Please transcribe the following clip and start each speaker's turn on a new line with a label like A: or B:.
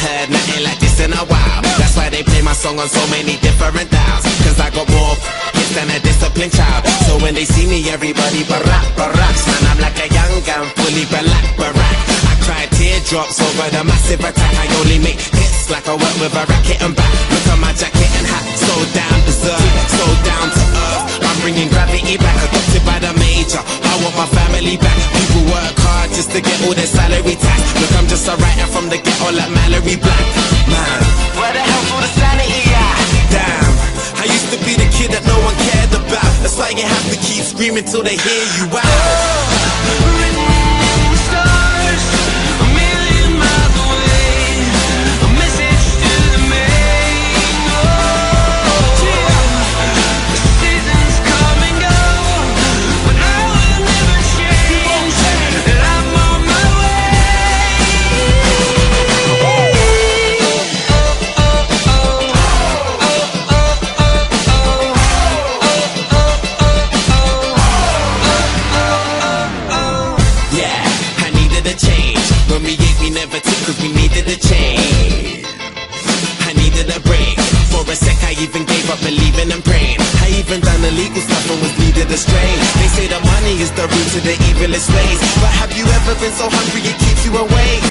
A: heard nothing like this in a while. That's why they play my song on so many different dials. Cause I got more hits than a disciplined child. So when they see me, everybody baracks. Man, I'm like a young gun, fully barack. I cry teardrops over the massive attack. I only make hits like I work with a racket and back. Look at my jacket and hat, so down to earth, so down to earth. I'm bringing gravity back, adopted by the major. I want my family back. People work hard just to get all their salary tax. Look, I'm just a writer from the ghetto like Mallory Black. Man, where the hell's all the sanity at? Damn, I used to be the kid that no one cared about. That's why you have to keep screaming till they hear you out. When we ate, we never took, cause we needed a change. I needed a break. For a sec, I even gave up believing and praying. I even done illegal stuff and was needed astray. They say the money is the root to the evilest ways. But have you ever been so hungry it keeps you awake?